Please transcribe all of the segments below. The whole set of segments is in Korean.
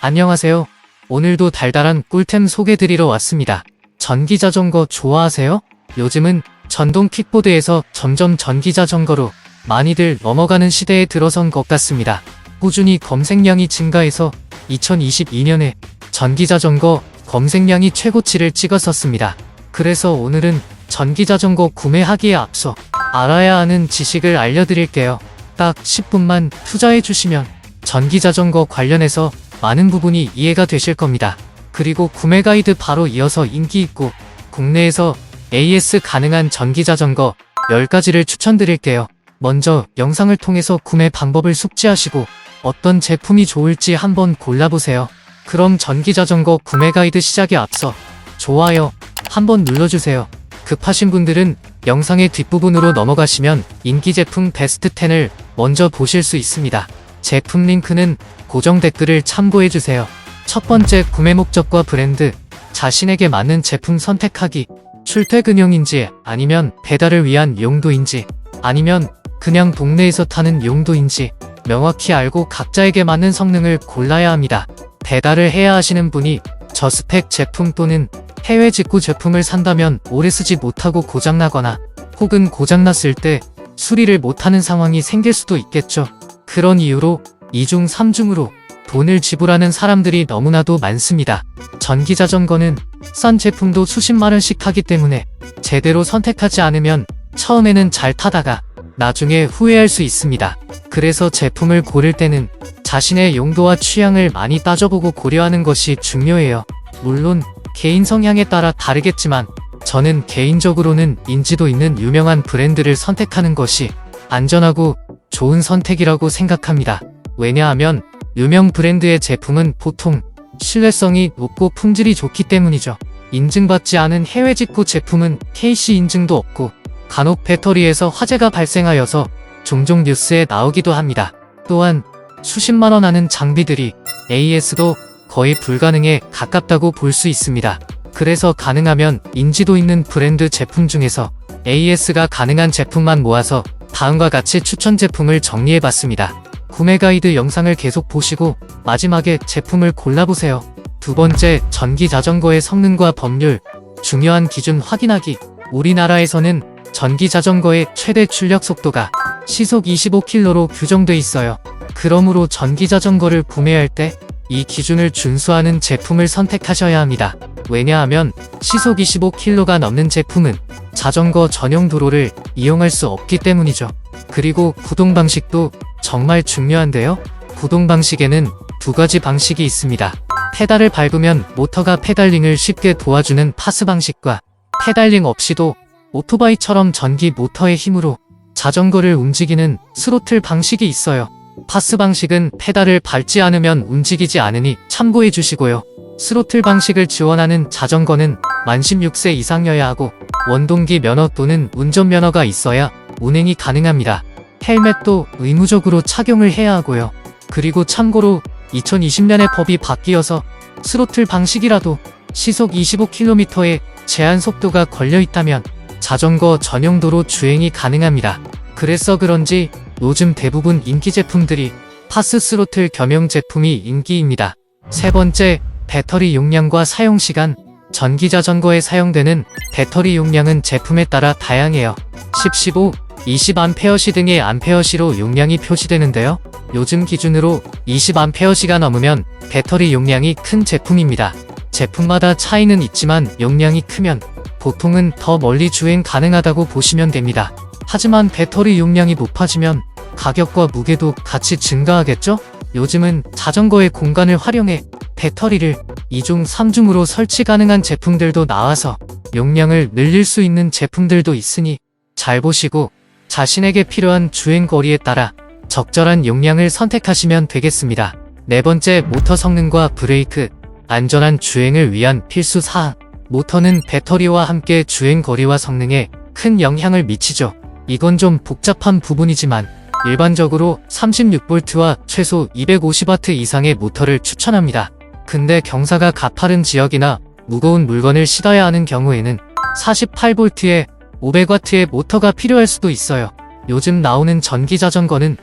안녕하세요. 오늘도 달달한 꿀템 소개드리러 왔습니다. 전기자전거 좋아하세요? 요즘은 전동 킥보드에서 점점 전기자전거로 많이들 넘어가는 시대에 들어선 것 같습니다. 꾸준히 검색량이 증가해서 2022년에 전기자전거 검색량이 최고치를 찍었었습니다. 그래서 오늘은 전기자전거 구매하기에 앞서 알아야 하는 지식을 알려드릴게요. 딱 10분만 투자해주시면 전기자전거 관련해서 많은 부분이 이해가 되실 겁니다. 그리고 구매 가이드 바로 이어서 인기 있고 국내에서 AS 가능한 전기자전거 10가지를 추천드릴게요. 먼저 영상을 통해서 구매 방법을 숙지하시고 어떤 제품이 좋을지 한번 골라보세요. 그럼 전기자전거 구매 가이드 시작에 앞서 좋아요 한번 눌러주세요. 급하신 분들은 영상의 뒷부분으로 넘어가시면 인기 제품 베스트 10을 먼저 보실 수 있습니다. 제품 링크는 고정 댓글을 참고해주세요. 첫 번째, 구매 목적과 브랜드, 자신에게 맞는 제품 선택하기, 출퇴근용인지 아니면 배달을 위한 용도인지 아니면 그냥 동네에서 타는 용도인지 명확히 알고 각자에게 맞는 성능을 골라야 합니다. 배달을 해야 하시는 분이 저스펙 제품 또는 해외 직구 제품을 산다면 오래 쓰지 못하고 고장나거나 혹은 고장났을 때 수리를 못하는 상황이 생길 수도 있겠죠. 그런 이유로 2중 3중으로 돈을 지불하는 사람들이 너무나도 많습니다. 전기자전거는 싼 제품도 수십만원씩 하기 때문에 제대로 선택하지 않으면 처음에는 잘 타다가 나중에 후회할 수 있습니다. 그래서 제품을 고를 때는 자신의 용도와 취향을 많이 따져보고 고려하는 것이 중요해요. 물론 개인 성향에 따라 다르겠지만 저는 개인적으로는 인지도 있는 유명한 브랜드를 선택하는 것이 안전하고 좋은 선택이라고 생각합니다. 왜냐하면 유명 브랜드의 제품은 보통 신뢰성이 높고 품질이 좋기 때문이죠. 인증받지 않은 해외 직구 제품은 KC 인증도 없고 간혹 배터리에서 화재가 발생하여서 종종 뉴스에 나오기도 합니다. 또한 수십만원 하는 장비들이 AS도 거의 불가능에 가깝다고 볼 수 있습니다. 그래서 가능하면 인지도 있는 브랜드 제품 중에서 AS가 가능한 제품만 모아서 다음과 같이 추천 제품을 정리해봤습니다. 구매 가이드 영상을 계속 보시고 마지막에 제품을 골라보세요. 두 번째, 전기자전거의 성능과 법률, 중요한 기준 확인하기. 우리나라에서는 전기자전거의 최대 출력 속도가 시속 25km로 규정돼 있어요. 그러므로 전기자전거를 구매할 때 이 기준을 준수하는 제품을 선택하셔야 합니다. 왜냐하면 시속 25km가 넘는 제품은 자전거 전용 도로를 이용할 수 없기 때문이죠. 그리고 구동 방식도 정말 중요한데요. 구동 방식에는 두 가지 방식이 있습니다. 페달을 밟으면 모터가 페달링을 쉽게 도와주는 파스 방식과 페달링 없이도 오토바이처럼 전기 모터의 힘으로 자전거를 움직이는 스로틀 방식이 있어요. 파스 방식은 페달을 밟지 않으면 움직이지 않으니 참고해 주시고요. 스로틀 방식을 지원하는 자전거는 만 16세 이상이어야 하고 원동기 면허 또는 운전면허가 있어야 운행이 가능합니다. 헬멧도 의무적으로 착용을 해야 하고요. 그리고 참고로 2020년에 법이 바뀌어서 스로틀 방식이라도 시속 25km의 제한 속도가 걸려있다면 자전거 전용도로 주행이 가능합니다. 그래서 그런지 요즘 대부분 인기 제품들이 파스 스로틀 겸용 제품이 인기입니다. 세 번째, 배터리 용량과 사용시간. 전기자전거에 사용되는 배터리 용량은 제품에 따라 다양해요. 10, 15, 20A 등의 암페어시로 용량이 표시되는데요. 요즘 기준으로 20A가 넘으면 배터리 용량이 큰 제품입니다. 제품마다 차이는 있지만 용량이 크면 보통은 더 멀리 주행 가능하다고 보시면 됩니다. 하지만 배터리 용량이 높아지면 가격과 무게도 같이 증가하겠죠? 요즘은 자전거의 공간을 활용해 배터리를 2중, 3중으로 설치 가능한 제품들도 나와서 용량을 늘릴 수 있는 제품들도 있으니 잘 보시고 자신에게 필요한 주행 거리에 따라 적절한 용량을 선택하시면 되겠습니다. 네 번째, 모터 성능과 브레이크. 안전한 주행을 위한 필수 사항. 모터는 배터리와 함께 주행 거리와 성능에 큰 영향을 미치죠. 이건 좀 복잡한 부분이지만 일반적으로 36V와 최소 250W 이상의 모터를 추천합니다. 근데 경사가 가파른 지역이나 무거운 물건을 실어야 하는 경우에는 48V에 500W의 모터가 필요할 수도 있어요. 요즘 나오는 전기자전거는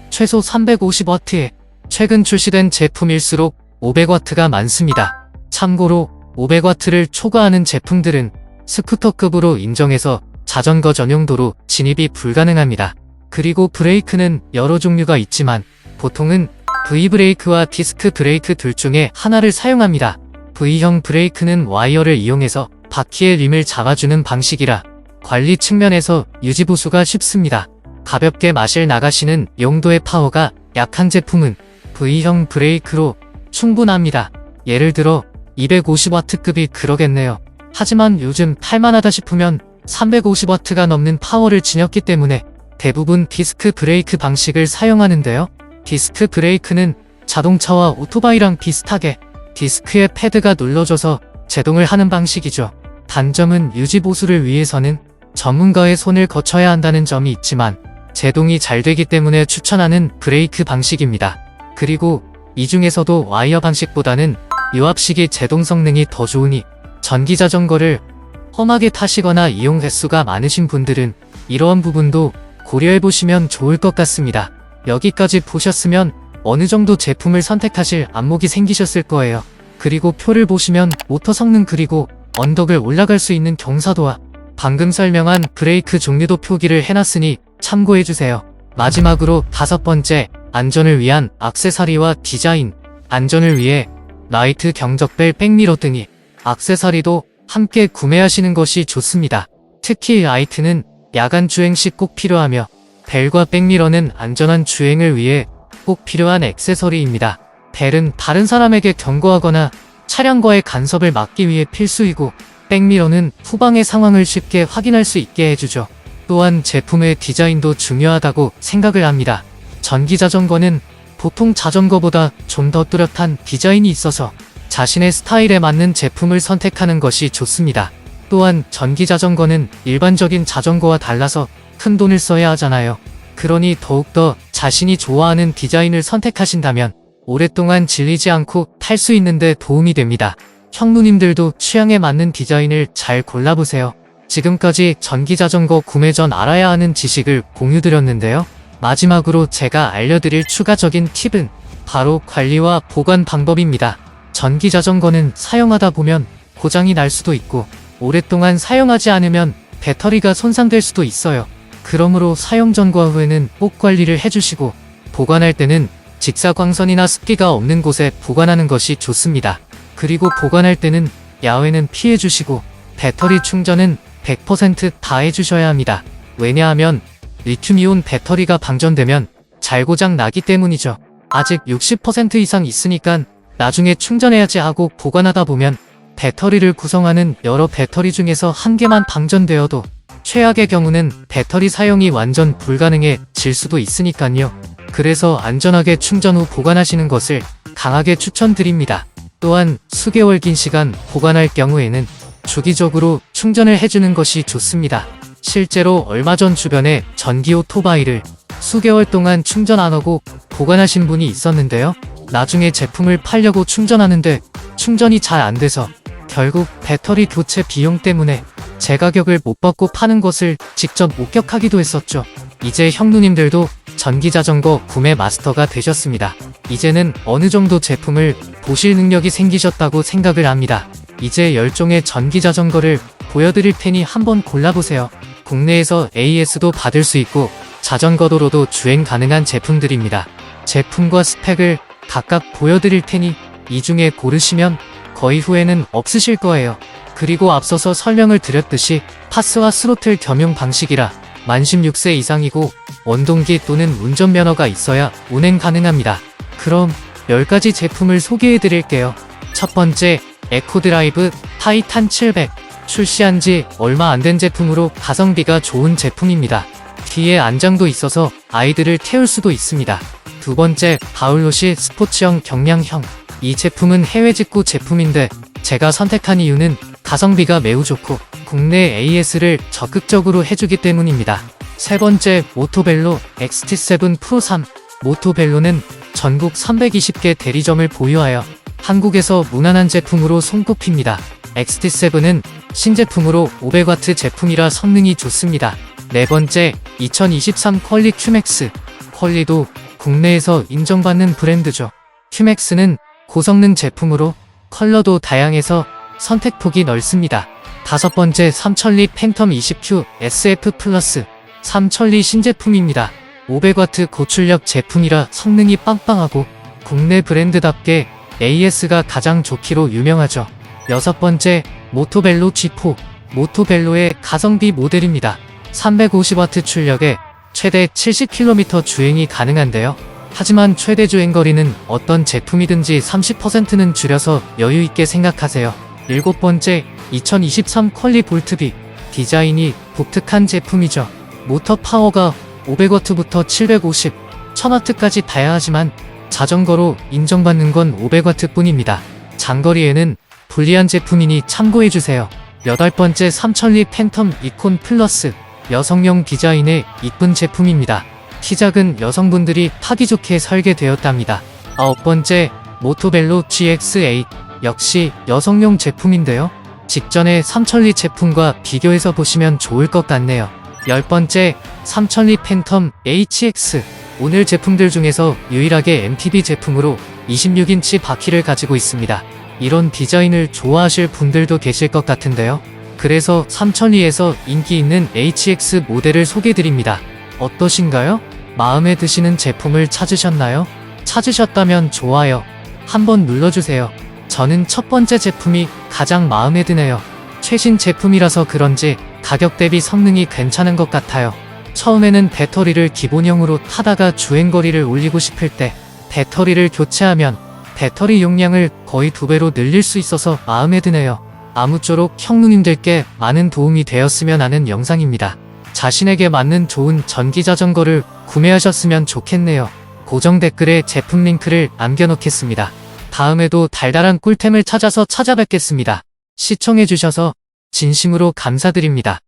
최소 350W에 최근 출시된 제품일수록 500W가 많습니다. 참고로 500W를 초과하는 제품들은 스쿠터급으로 인정해서 자전거 전용도로 진입이 불가능합니다. 그리고 브레이크는 여러 종류가 있지만 보통은 V브레이크와 디스크 브레이크 둘 중에 하나를 사용합니다. V형 브레이크는 와이어를 이용해서 바퀴의 림을 잡아주는 방식이라 관리 측면에서 유지보수가 쉽습니다. 가볍게 마실 나가시는 용도의 파워가 약한 제품은 V형 브레이크로 충분합니다. 예를 들어 250W급이 그러겠네요. 하지만 요즘 탈만하다 싶으면 350W가 넘는 파워를 지녔기 때문에 대부분 디스크 브레이크 방식을 사용하는데요. 디스크 브레이크는 자동차와 오토바이랑 비슷하게 디스크에 패드가 눌러져서 제동을 하는 방식이죠. 단점은 유지보수를 위해서는 전문가의 손을 거쳐야 한다는 점이 있지만 제동이 잘 되기 때문에 추천하는 브레이크 방식입니다. 그리고 이 중에서도 와이어 방식보다는 유압식이 제동 성능이 더 좋으니 전기자전거를 험하게 타시거나 이용 횟수가 많으신 분들은 이러한 부분도 고려해보시면 좋을 것 같습니다. 여기까지 보셨으면 어느 정도 제품을 선택하실 안목이 생기셨을 거예요. 그리고 표를 보시면 모터 성능 그리고 언덕을 올라갈 수 있는 경사도와 방금 설명한 브레이크 종류도 표기를 해놨으니 참고해주세요. 마지막으로 5번째, 안전을 위한 액세서리와 디자인. 안전을 위해 라이트 경적벨, 백미러 등이 액세서리도 함께 구매하시는 것이 좋습니다. 특히 라이트는 야간 주행 시 꼭 필요하며 벨과 백미러는 안전한 주행을 위해 꼭 필요한 액세서리입니다. 벨은 다른 사람에게 경고하거나 차량과의 간섭을 막기 위해 필수이고 백미러는 후방의 상황을 쉽게 확인할 수 있게 해주죠. 또한 제품의 디자인도 중요하다고 생각을 합니다. 전기자전거는 보통 자전거보다 좀 더 뚜렷한 디자인이 있어서 자신의 스타일에 맞는 제품을 선택하는 것이 좋습니다. 또한 전기자전거는 일반적인 자전거와 달라서 큰 돈을 써야 하잖아요. 그러니 더욱더 자신이 좋아하는 디자인을 선택하신다면 오랫동안 질리지 않고 탈 수 있는데 도움이 됩니다. 형누님들도 취향에 맞는 디자인을 잘 골라보세요. 지금까지 전기자전거 구매 전 알아야 하는 지식을 공유드렸는데요. 마지막으로 제가 알려드릴 추가적인 팁은 바로 관리와 보관 방법입니다. 전기자전거는 사용하다 보면 고장이 날 수도 있고 오랫동안 사용하지 않으면 배터리가 손상될 수도 있어요. 그러므로 사용 전과 후에는 꼭 관리를 해주시고 보관할 때는 직사광선이나 습기가 없는 곳에 보관하는 것이 좋습니다. 그리고 보관할 때는 야외는 피해주시고 배터리 충전은 100% 다 해주셔야 합니다. 왜냐하면 리튬이온 배터리가 방전되면 잘 고장 나기 때문이죠. 아직 60% 이상 있으니까 나중에 충전해야지 하고 보관하다 보면 배터리를 구성하는 여러 배터리 중에서 한 개만 방전되어도 최악의 경우는 배터리 사용이 완전 불가능해질 수도 있으니까요. 그래서 안전하게 충전 후 보관하시는 것을 강하게 추천드립니다. 또한 수개월 긴 시간 보관할 경우에는 주기적으로 충전을 해주는 것이 좋습니다. 실제로 얼마 전 주변에 전기 오토바이를 수개월 동안 충전 안 하고 보관하신 분이 있었는데요. 나중에 제품을 팔려고 충전하는데 충전이 잘 안 돼서 결국 배터리 교체 비용 때문에 제 가격을 못 받고 파는 것을 직접 목격하기도 했었죠. 이제 형누님들도 전기자전거 구매 마스터가 되셨습니다. 이제는 어느 정도 제품을 보실 능력이 생기셨다고 생각을 합니다. 이제 10종의 전기자전거를 보여드릴 테니 한번 골라보세요. 국내에서 AS도 받을 수 있고 자전거도로도 주행 가능한 제품들입니다. 제품과 스펙을 각각 보여드릴 테니 이 중에 고르시면 거의 후회는 없으실 거예요. 그리고 앞서서 설명을 드렸듯이 파스와 스로틀 겸용 방식이라 만 16세 이상이고 원동기 또는 운전면허가 있어야 운행 가능합니다. 그럼 10가지 제품을 소개해 드릴게요. 첫 번째, 에코드라이브 타이탄 700. 출시한 지 얼마 안 된 제품으로 가성비가 좋은 제품입니다. 뒤에 안장도 있어서 아이들을 태울 수도 있습니다. 두 번째, 바울롯이 스포츠형 경량형. 이 제품은 해외 직구 제품인데 제가 선택한 이유는 가성비가 매우 좋고 국내 AS를 적극적으로 해주기 때문입니다. 세 번째, 모토벨로 XT7 프로 3. 모토벨로는 전국 320개 대리점을 보유하여 한국에서 무난한 제품으로 손꼽힙니다. XT7은 신제품으로 500W 제품이라 성능이 좋습니다. 네 번째, 2023 퀄리 큐맥스. 퀄리도 국내에서 인정받는 브랜드죠. 큐맥스는 고성능 제품으로 컬러도 다양해서 선택폭이 넓습니다. 다섯 번째, 삼천리 팬텀 20Q SF 플러스. 삼천리 신제품입니다. 500W 고출력 제품이라 성능이 빵빵하고 국내 브랜드답게 AS가 가장 좋기로 유명하죠. 여섯 번째, 모토벨로 G4. 모토벨로의 가성비 모델입니다. 350W 출력에 최대 70km 주행이 가능한데요. 하지만 최대 주행거리는 어떤 제품이든지 30%는 줄여서 여유있게 생각하세요. 일곱 번째, 2023 퀄리 볼트비. 디자인이 독특한 제품이죠. 모터 파워가 500W부터 750, 1000W까지 다양하지만 자전거로 인정받는 건 500W 뿐입니다. 장거리에는 불리한 제품이니 참고해주세요. 여덟 번째, 삼천리 팬텀 이콘 플러스. 여성용 디자인의 이쁜 제품입니다. 키 작은 여성분들이 타기 좋게 설계되었답니다. 아홉 번째, 모토벨로 GX8. 역시 여성용 제품인데요. 직전의 삼천리 제품과 비교해서 보시면 좋을 것 같네요. 열 번째, 삼천리 팬텀 HX. 오늘 제품들 중에서 유일하게 MTB 제품으로 26인치 바퀴를 가지고 있습니다. 이런 디자인을 좋아하실 분들도 계실 것 같은데요. 그래서 삼천리에서 인기 있는 HX 모델을 소개드립니다. 어떠신가요? 마음에 드시는 제품을 찾으셨나요? 찾으셨다면 좋아요 한번 눌러주세요. 저는 첫 번째 제품이 가장 마음에 드네요. 최신 제품이라서 그런지 가격 대비 성능이 괜찮은 것 같아요. 처음에는 배터리를 기본형으로 타다가 주행거리를 올리고 싶을 때 배터리를 교체하면 배터리 용량을 거의 2배로 늘릴 수 있어서 마음에 드네요. 아무쪼록 형누님들께 많은 도움이 되었으면 하는 영상입니다. 자신에게 맞는 좋은 전기자전거를 구매하셨으면 좋겠네요. 고정 댓글에 제품 링크를 남겨놓겠습니다. 다음에도 달달한 꿀템을 찾아서 찾아뵙겠습니다. 시청해주셔서 진심으로 감사드립니다.